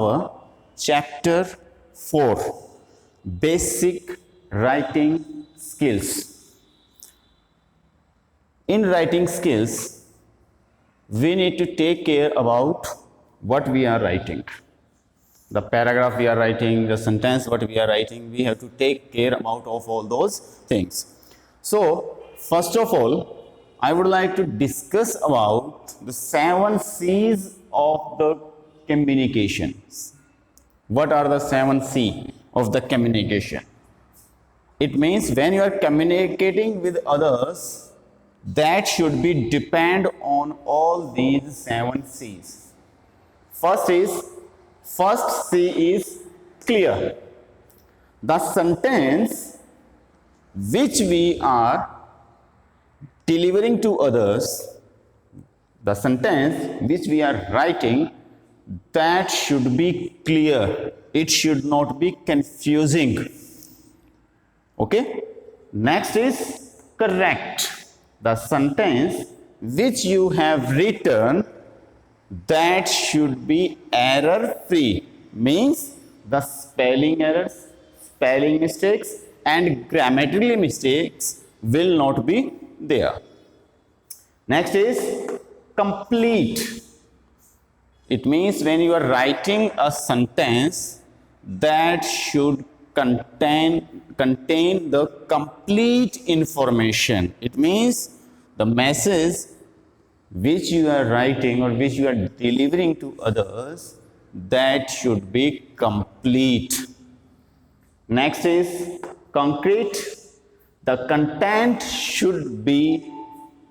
our chapter 4, Basic Writing Skills. In writing skills, we need to take care about what we are writing. The paragraph we are writing, the sentence what we are writing, we have to take care about of all those things. So, first of all, I would like to discuss about the 7 C's of the communications. What are the 7 C of the communication? It means when you are communicating with others, that should be depend on all these 7 C's. First C is clear. The sentence which we are delivering to others, the sentence which we are writing, that should be clear. It should not be confusing. Okay? Next is correct. The sentence which you have written, that should be error free. Means the spelling errors, spelling mistakes and grammatical mistakes will not be there. Next is complete. It means when you are writing a sentence, that should contain the complete information. It means the message which you are writing or which you are delivering to others, that should be complete. Next is concrete. The content should be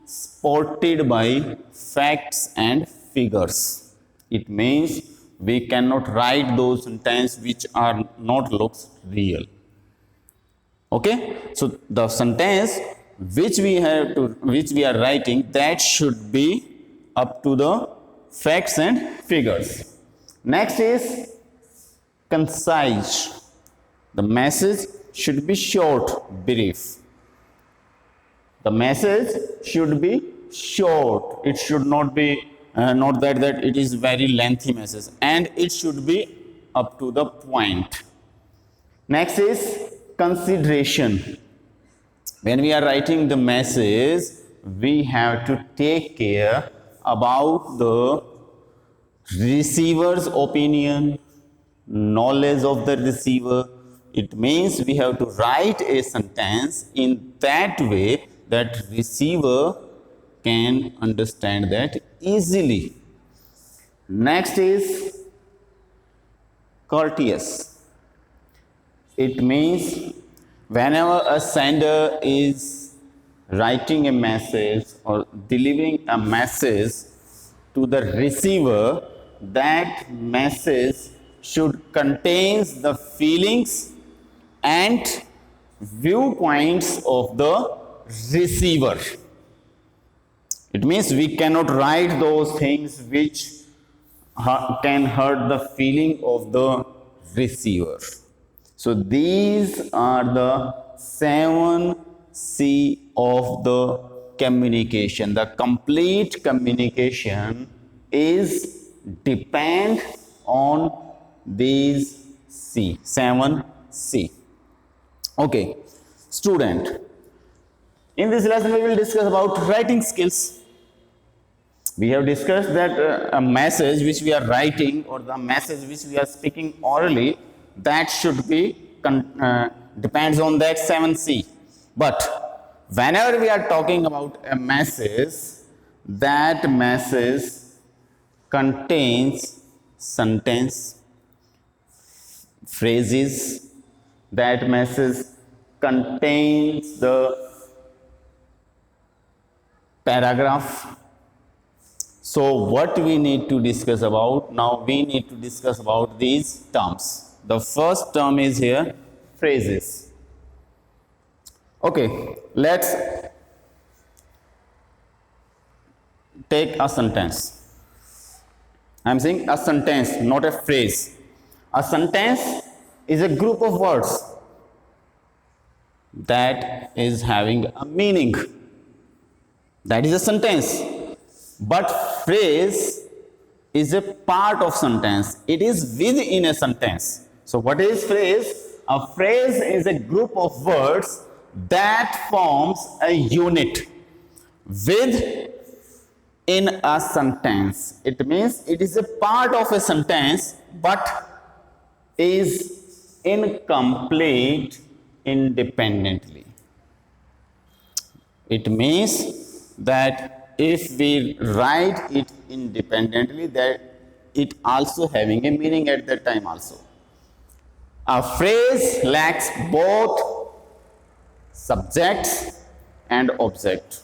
supported by facts and figures. It means we cannot write those sentences which are not looks real. Okay, so the sentence which we are writing, that should be up to the facts and figures. Next is concise. The message should be short, brief. The message should be short. It should not be not that it is very lengthy message, and it should be up to the point. Next is consideration. When we are writing the message, we have to take care about the receiver's opinion, knowledge of the receiver. It means we have to write a sentence in that way that receiver can understand that easily. Next is courteous. It means whenever a sender is writing a message or delivering a message to the receiver, that message should contain the feelings and viewpoints of the receiver. It means we cannot write those things which can hurt the feeling of the receiver. So these are the 7 C of the communication. The complete communication is depend on these 7 C. Okay, student, in this lesson we will discuss about writing skills. We have discussed that a message which we are writing or the message which we are speaking orally, that should be depends on that 7 C. But whenever we are talking about a message, that message contains sentence, phrases, that message contains the paragraph. So what we need to discuss about now, we need to discuss about these terms. The first term is here phrases. Okay, let's take a sentence. I am saying a sentence, not a phrase. A sentence is a group of words that is having a meaning. That is a sentence. But phrase is a part of sentence. It is within a sentence. So what is phrase? A phrase is a group of words that forms a unit within a sentence. It means it is a part of a sentence but is incomplete independently. It means that if we write it independently, that it also having a meaning at that time also. A phrase lacks both subject and object.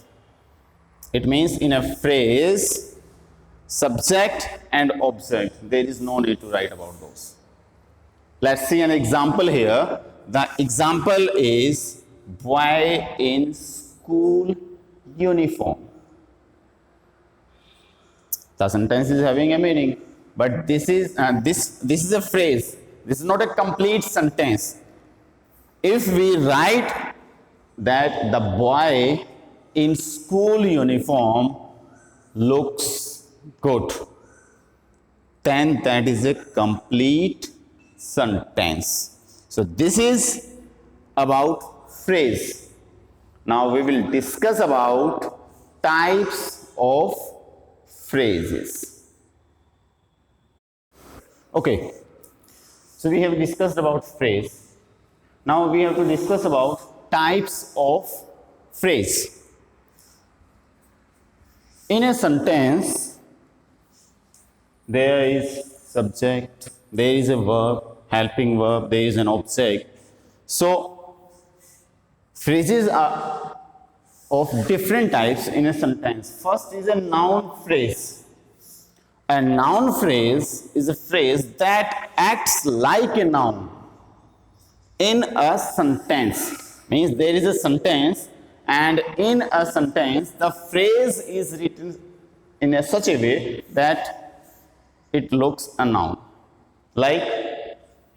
It means in a phrase, subject and object, there is no need to write about those. Let's see an example here. The example is boy in school uniform. The sentence is having a meaning, but this is a phrase. This is not a complete sentence. If we write that the boy in school uniform looks good, then that is a complete sentence. So this is about phrase. Now we will discuss about types of phrases. Okay, so we have discussed about phrase. Now we have to discuss about types of phrase. In a sentence, there is subject, there is a verb, helping verb, there is an object. So phrases are of different types in a sentence. First is a noun phrase. A noun phrase is a phrase that acts like a noun in a sentence. Means there is a sentence, and in a sentence the phrase is written in such a way that it looks a noun. Like,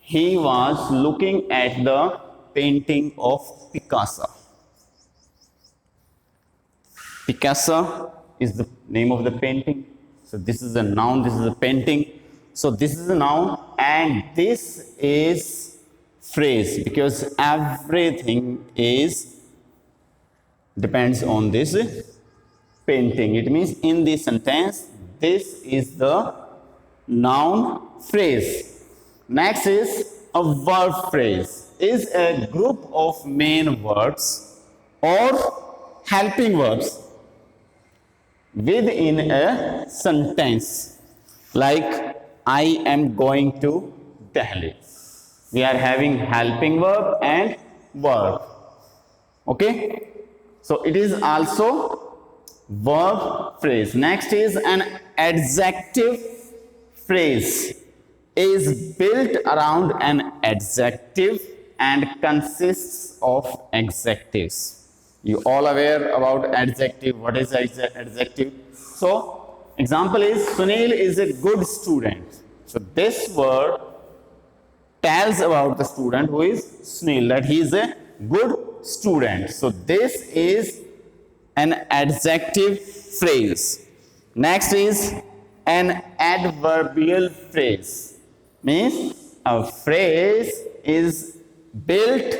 he was looking at the painting of Picasso. Picasso is the name of the painting. So this is a noun, this is a painting. So this is a noun and this is phrase, because everything is depends on this painting. It means in this sentence, this is the noun phrase. Next is a verb phrase. Is a group of main verbs or helping verbs within a sentence. Like, I am going to Delhi. We are having helping verb and verb. Okay? So it is also verb phrase. Next is an adjective phrase. Is built around an adjective and consists of adjectives. You all aware about adjective? What is adjective? So example is Sunil is a good student. So this word tells about the student who is Sunil, that he is a good student. So this is an adjective phrase. Next is an adverbial phrase. Means a phrase is built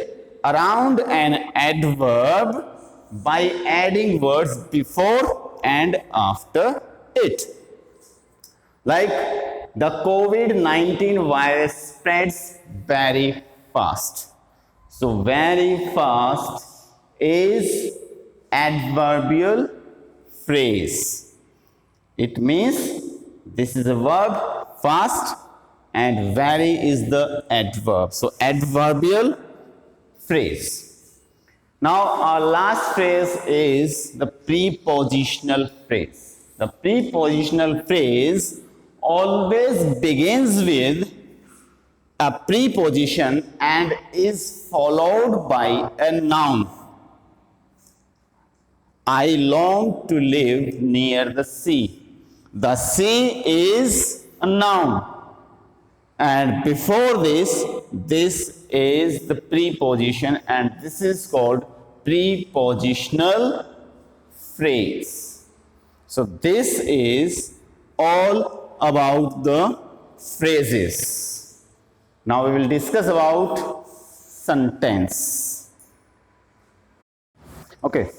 around an adverb by adding words before and after it. Like, the COVID-19 virus spreads very fast. So very fast is adverbial phrase. It means this is a verb, fast, and very is the adverb. So adverbial phrase. Now our last phrase is the prepositional phrase. The prepositional phrase always begins with a preposition and is followed by a noun. I long to live near the sea. The sea is a noun. And before this is the preposition, and this is called prepositional phrase. So this is all about the phrases. Now we will discuss about sentence. Okay.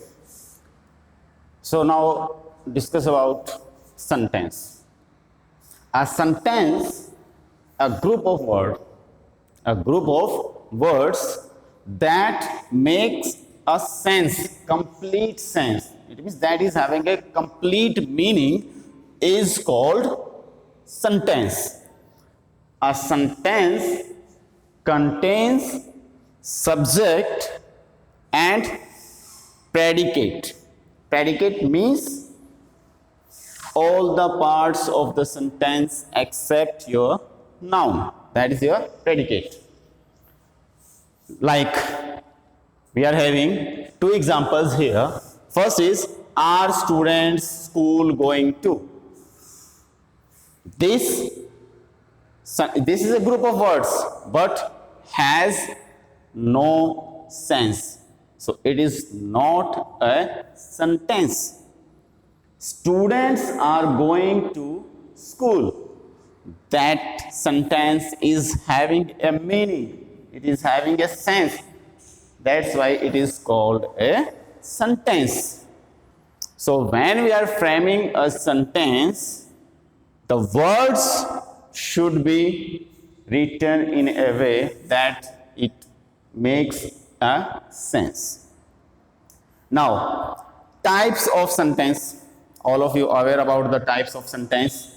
So now discuss about sentence. A sentence, a group of words that makes a sense, complete sense. It means that is having a complete meaning is called sentence. A sentence contains subject and predicate. Predicate means all the parts of the sentence except your noun. That is your predicate. Like we are having two examples here. First is, are students school going to? This is a group of words but has no sense. So it is not a sentence. Students are going to school. That sentence is having a meaning. It is having a sense. That's why it is called a sentence. So when we are framing a sentence, the words should be written in a way that it makes a sense. Now, types of sentence. All of you are aware about the types of sentence.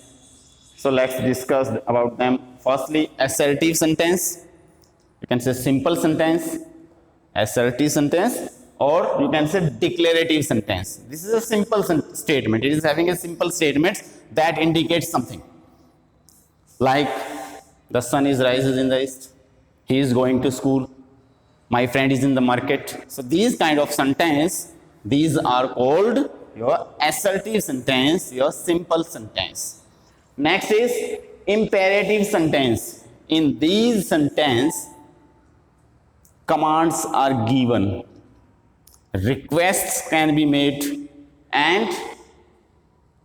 So let's discuss about them. Firstly, assertive sentence. You can say simple sentence, assertive sentence, or you can say declarative sentence. This is a simple statement. It is having a simple statement that indicates something. Like, the sun is rises in the east. He is going to school. My friend is in the market. So these kind of sentence, these are called your assertive sentence, your simple sentence. Next is imperative sentence. In these sentence, commands are given, requests can be made, and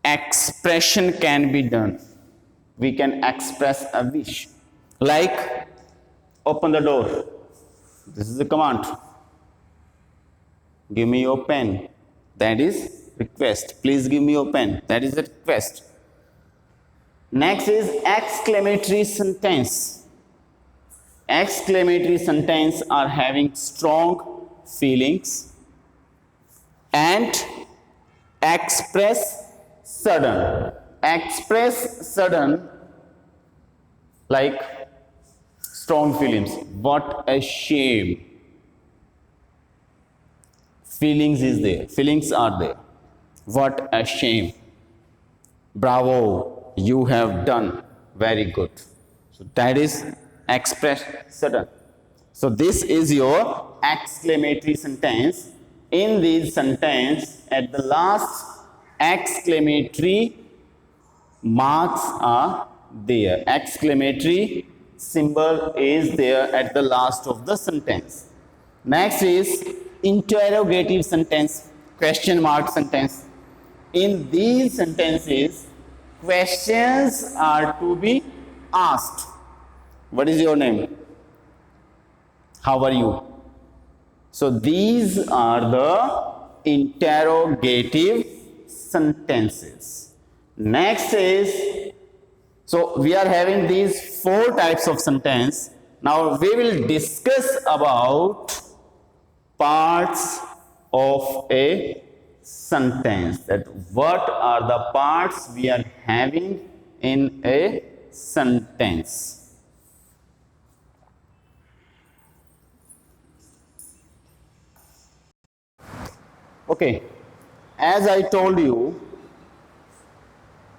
expression can be done. We can express a wish, like open the door. This is a command. Give me your pen. That is request. Please give me your pen. That is a request. Next is exclamatory sentence. Exclamatory sentence are having strong feelings and express sudden. Express sudden, like strong feelings. What a shame. Feelings is there. Feelings are there. What a shame. Bravo, you have done very good. So that is express sudden. So this is your exclamatory sentence. In this sentence, at the last, exclamatory marks are there. Exclamatory symbol is there at the last of the sentence. Next is interrogative sentence, question mark sentence. In these sentences, questions are to be asked. What is your name? How are you? So these are the interrogative sentences. Next is, so we are having these four types of sentence. Now we will discuss about parts of a sentence. That what are the parts we are having in a sentence. Okay, as I told you,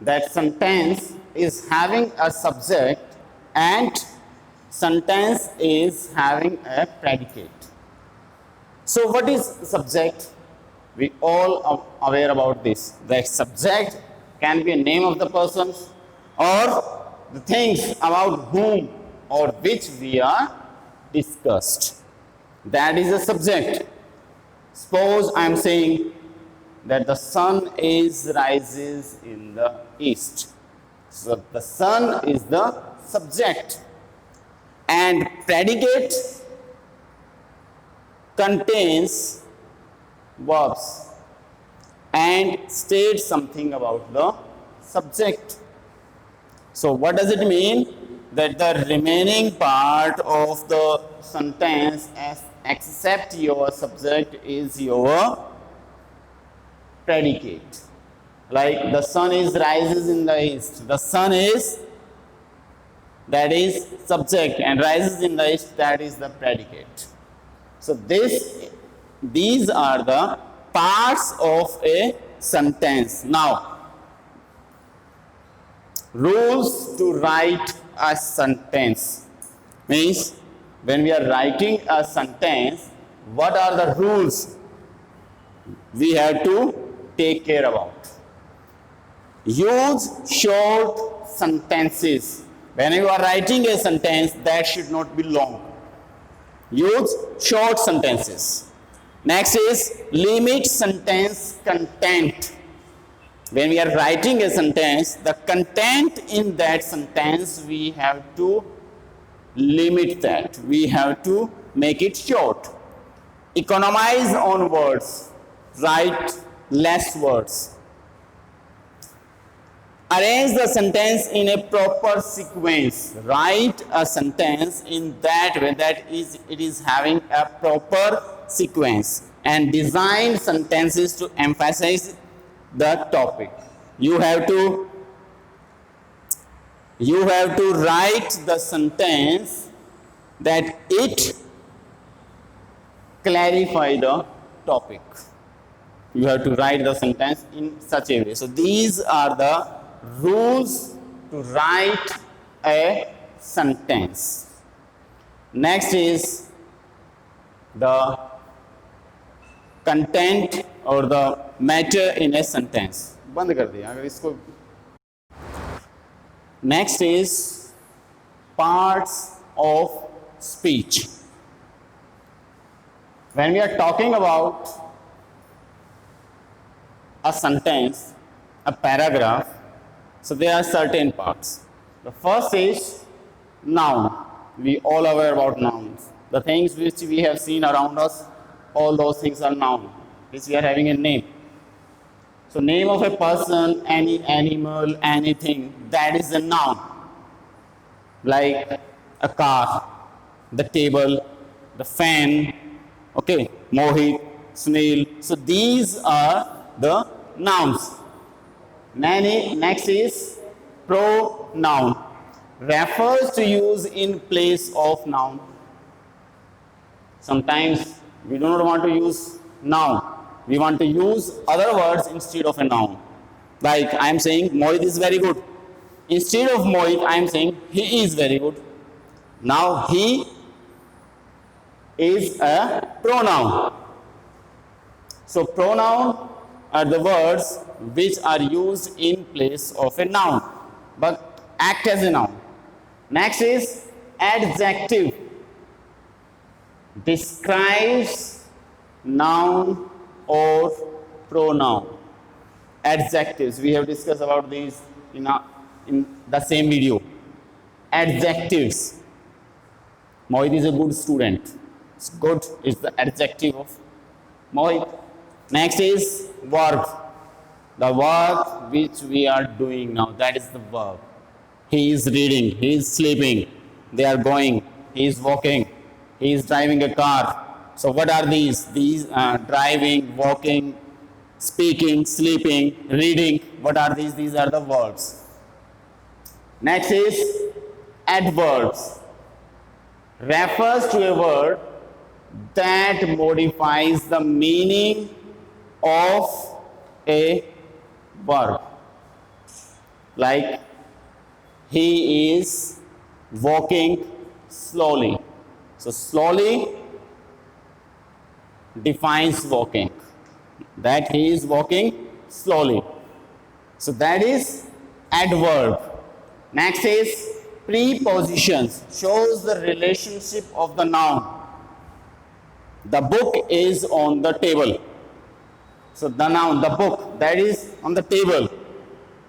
that sentence is having a subject and sentence is having a predicate. So what is subject? We all are aware about this. That subject can be a name of the person or the things about whom or which we are discussed. That is a subject. Suppose I am saying that the sun rises in the east. So the sun is the subject, and predicate contains verbs and states something about the subject. So what does it mean? That the remaining part of the sentence except your subject is your predicate. Like the sun is rises in the east. The sun is, that is subject, and rises in the east, that is the predicate. So these are the parts of a sentence. Now, rules to write a sentence means when we are writing a sentence, what are the rules we have to take care about? Use short sentences. When you are writing a sentence, that should not be long. Use short sentences. Next is limit sentence content. When we are writing a sentence, the content in that sentence, we have to limit that. We have to make it short. Economize on words. Write less words. Arrange the sentence in a proper sequence. Write a sentence in that way that it is having a proper sequence. And design sentences to emphasize the topic. You have to write the sentence that it clarify the topic. You have to write the sentence in such a way. So these are the rules to write a sentence. Next is the content or the matter in a sentence. बंद कर दिया अगर इसको. Next is parts of speech. When we are talking about a sentence, a paragraph, so there are certain parts. The first is noun. We all aware about nouns. The things which we have seen around us, all those things are noun, which we are having a name. So name of a person, any animal, anything, that is a noun. Like a car, the table, the fan, okay, Mohit, Sunil. So these are the nouns. Next is pronoun. Refers to use in place of noun. Sometimes we do not want to use noun. We want to use other words instead of a noun. Like I am saying Mohit is very good. Instead of Mohit, I am saying he is very good. Now he is a pronoun. So pronoun are the words which are used in place of a noun, but act as a noun. Next is adjective. Describes noun or pronoun. Adjectives, we have discussed about these in the same video. Adjectives. Mohit is a good student. It's good is the adjective of Mohit. Next is verb. The work which we are doing now, that is the verb. He is reading, he is sleeping, they are going, he is walking, he is driving a car. So what are these? These are driving, walking, speaking, sleeping, reading. What are these? These are the verbs. Next is adverbs. Refers to a word that modifies the meaning of a verb. Like he is walking slowly. So slowly defines walking. That he is walking slowly. So that is adverb. Next is prepositions. Shows the relationship of the noun. The book is on the table. So the noun, the book, that is on the table.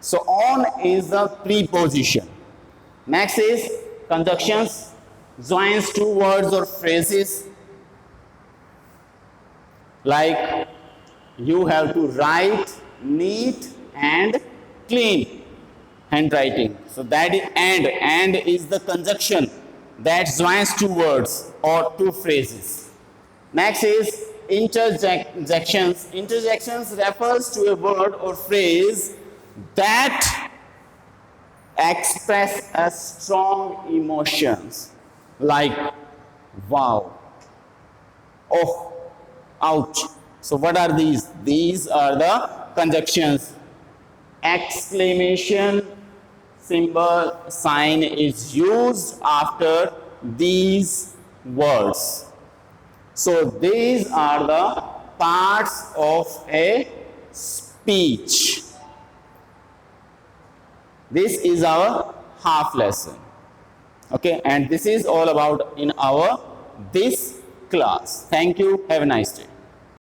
So on is the preposition. Next is conjunctions, joins two words or phrases. Like you have to write neat and clean handwriting. So that is and is the conjunction that joins two words or two phrases. Next is interjections. Interjections refers to a word or phrase that express a strong emotions like wow, oh, ouch. So what are these? These are the conjunctions. Exclamation symbol sign is used after these words. So these are the parts of a speech. This is our half lesson. Okay, and this is all about in our this class. Thank you. Have a nice day.